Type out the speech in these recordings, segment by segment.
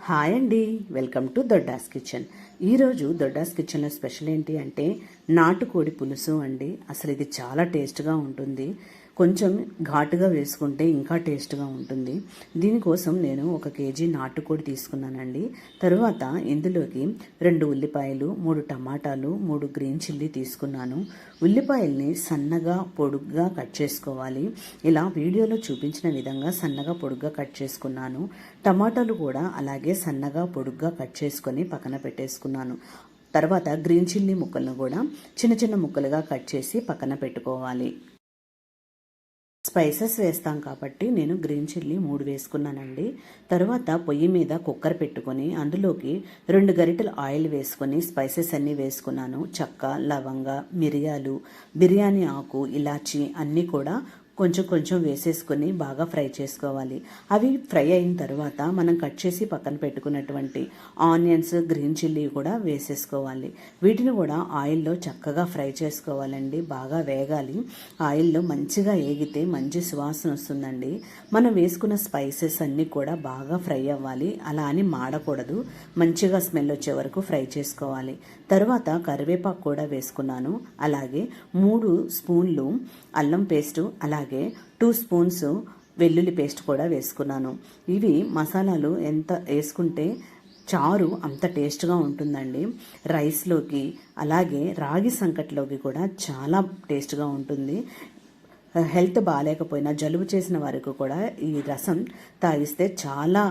Hi అండి, welcome to దొడ్డాస్ kitchen. ఈరోజు దొడ్డాస్ కిచెన్లో స్పెషల్ ఏంటి అంటే నాటుకోడి పులుసు అండి. అసలు ఇది చాలా టేస్ట్గా ఉంటుంది. కొంచెం ఘాటుగా వేసుకుంటే ఇంకా టేస్ట్గా ఉంటుంది. దీనికోసం నేను 1 కేజీ నాటుకోడి తీసుకున్నానండి. తరువాత ఇందులోకి 2 ఉల్లిపాయలు, 3 టమాటాలు, 3 గ్రీన్ చిల్లీ తీసుకున్నాను. ఉల్లిపాయల్ని సన్నగా పొడుగ్గా కట్ చేసుకోవాలి. ఇలా వీడియోలో చూపించిన విధంగా సన్నగా పొడుగ్గా కట్ చేసుకున్నాను. టమాటాలు కూడా అలాగే సన్నగా పొడుగ్గా కట్ చేసుకొని పక్కన పెట్టేసుకున్నాను. తర్వాత గ్రీన్ చిల్లీ ముక్కలను కూడా చిన్న చిన్న ముక్కలుగా కట్ చేసి పక్కన పెట్టుకోవాలి. స్పైసెస్ వేస్తాం కాబట్టి నేను గ్రీన్ చిల్లీ 3 వేసుకున్నానండి. తర్వాత పొయ్యి మీద కుక్కర్ పెట్టుకొని అందులోకి 2 గరిటెలు ఆయిల్ వేసుకొని స్పైసెస్ అన్నీ వేసుకున్నాను. చెక్క, లవంగ, మిరియాలు, బిర్యానీ ఆకు, ఇలాచి అన్నీ కూడా కొంచెం కొంచెం వేసేసుకొని బాగా ఫ్రై చేసుకోవాలి. అవి ఫ్రై అయిన తర్వాత మనం కట్ చేసి పక్కన పెట్టుకున్నటువంటి ఆనియన్స్, గ్రీన్ చిల్లీ కూడా వేసేసుకోవాలి. వీటిని కూడా ఆయిల్లో చక్కగా ఫ్రై చేసుకోవాలండి. బాగా వేగాలి. ఆయిల్లో మంచిగా ఏగితే మంచి సువాసన వస్తుందండి. మనం వేసుకున్న స్పైసెస్ అన్నీ కూడా బాగా ఫ్రై అవ్వాలి. అలా అని మాడకూడదు. మంచిగా స్మెల్ వచ్చే వరకు ఫ్రై చేసుకోవాలి. తర్వాత కరివేపాకు కూడా వేసుకున్నాను. అలాగే 3 స్పూన్లు అల్లం పేస్టు, అలాగే 2 స్పూన్స్ వెల్లుల్లి పేస్ట్ కూడా వేసుకున్నాను. ఇవి మసాలాలు ఎంత వేసుకుంటే చారు అంత టేస్ట్గా ఉంటుందండి. రైస్లోకి అలాగే రాగి సంకట్లోకి కూడా చాలా టేస్ట్గా ఉంటుంది. హెల్త్ బాగాలేకపోయినా జలుబు చేసిన వారికి కూడా ఈ రసం తాగిస్తే చాలా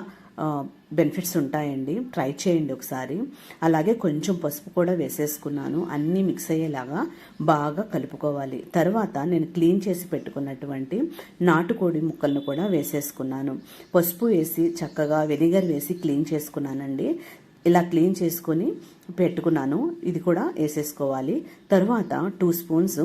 బెనిఫిట్స్ ఉంటాయండి. ట్రై చేయండి ఒకసారి. అలాగే కొంచెం పసుపు కూడా వేసేసుకున్నాను. అన్నీ మిక్స్ అయ్యేలాగా బాగా కలుపుకోవాలి. తర్వాత నేను క్లీన్ చేసి పెట్టుకున్నటువంటి నాటుకోడి ముక్కలను కూడా వేసేసుకున్నాను. పసుపు వేసి చక్కగా వెనిగర్ వేసి క్లీన్ చేసుకున్నానండి. ఇలా క్లీన్ చేసుకొని పెట్టుకున్నాను. ఇది కూడా వేసేసుకోవాలి. తర్వాత 2 స్పూన్స్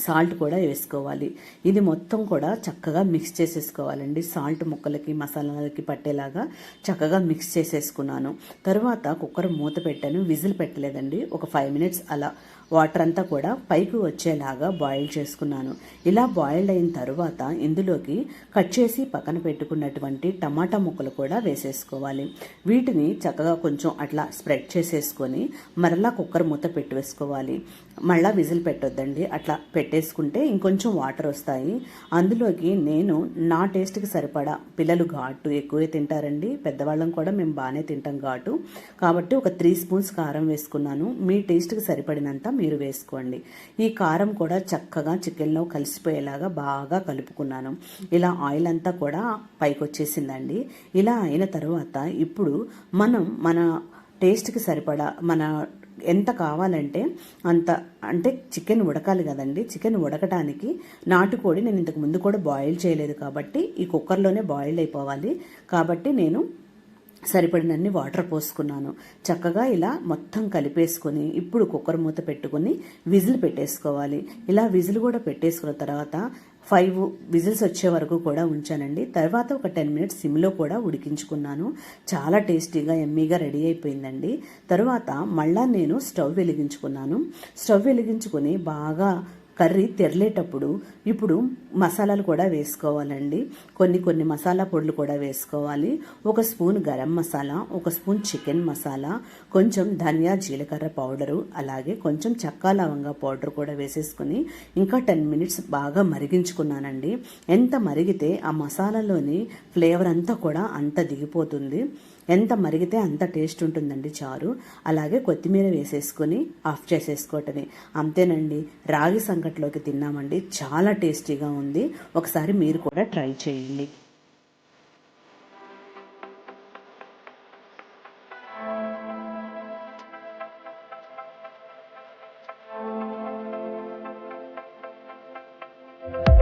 సాల్ట్ కూడా వేసుకోవాలి. ఇది మొత్తం కూడా చక్కగా మిక్స్ చేసేసుకోవాలండి. సాల్ట్ ముక్కలకి మసాలాలకి పట్టేలాగా చక్కగా మిక్స్ చేసేసుకున్నాను. తర్వాత కుక్కర్ మూత పెట్టాను. విజిల్ పెట్టలేదండి. ఒక 5 మినిట్స్ అలా వాటర్ అంతా కూడా పైకి వచ్చేలాగా బాయిల్ చేసుకున్నాను. ఇలా బాయిల్డ్ అయిన తర్వాత ఇందులోకి కట్ చేసి పక్కన పెట్టుకున్నటువంటి టమాటా ముక్కలు కూడా వేసేసుకోవాలి. వీటిని చక్కగా కొంచెం అట్లా స్ప్రెడ్ చేసేసుకొని మరలా కుక్కర్ మూత పెట్టేసుకోవాలి. మళ్ళీ విజిల్ పెట్టొద్దండి. అట్లా పెట్టేసుకుంటే ఇంకొంచెం వాటర్ వస్తాయి. అందులోకి నేను నా టేస్ట్కి సరిపడా, పిల్లలు ఘాటు ఎక్కువే తింటారండి, పెద్దవాళ్ళం కూడా మేము బాగానే తింటాం ఘాటు, కాబట్టి ఒక 3 స్పూన్స్ కారం వేసుకున్నాను. మీ టేస్ట్కి సరిపడినంత మీరు వేసుకోండి. ఈ కారం కూడా చక్కగా చికెన్లో కలిసిపోయేలాగా బాగా కలుపుకున్నాను. ఇలా ఆయిల్ అంతా కూడా పైకి వచ్చేసిందండి. ఇలా అయిన తర్వాత ఇప్పుడు మనం మన టేస్ట్కి సరిపడా ఎంత కావాలంటే అంత, అంటే చికెన్ ఉడకాలి కదండి. చికెన్ ఉడకడానికి నాటుకోడి నేను ఇంతకు ముందు కూడా బాయిల్ చేయలేదు కాబట్టి ఈ కుక్కర్లోనే బాయిల్ అయిపోవాలి. కాబట్టి నేను సరిపడినన్ని వాటర్ పోసుకున్నాను. చక్కగా ఇలా మొత్తం కలిపేసుకొని ఇప్పుడు కుక్కర్ మూత పెట్టుకొని విజిల్ పెట్టేసుకోవాలి. ఇలా విజిల్ కూడా పెట్టేసుకున్న తర్వాత 5 విజిల్స్ వచ్చే వరకు కూడా ఉంచానండి. తర్వాత ఒక 10 మినిట్స్ సిమ్లో కూడా ఉడికించుకున్నాను. చాలా టేస్టీగా ఎమ్మీగా రెడీ అయిపోయిందండి. తర్వాత మళ్ళా నేను స్టవ్ వెలిగించుకున్నాను. స్టవ్ వెలిగించుకొని బాగా కర్రీ తెరలేటప్పుడు ఇప్పుడు మసాలాలు కూడా వేసుకోవాలండి. కొన్ని మసాలా పొడులు కూడా వేసుకోవాలి. 1 spoon garam masala, 1 spoon chicken masala, కొంచెం ధనియా జీలకర్ర పౌడరు, అలాగే కొంచెం చెక్క లవంగా పౌడర్ కూడా వేసేసుకుని ఇంకా 10 మినిట్స్ బాగా మరిగించుకున్నానండి. ఎంత మరిగితే ఆ మసాలాలోని ఫ్లేవర్ అంతా కూడా అంత దిగిపోతుంది. ఎంత మరిగితే అంత టేస్ట్ ఉంటుందండి చారు. అలాగే కొత్తిమీర వేసేసుకొని ఆఫ్ చేసేసుకోవటమే. అంతేనండి, రాగి సంకట్లోకి తిన్నామండి. చాలా టేస్టీగా ఉంది. ఒకసారి మీరు కూడా ట్రై చేయండి.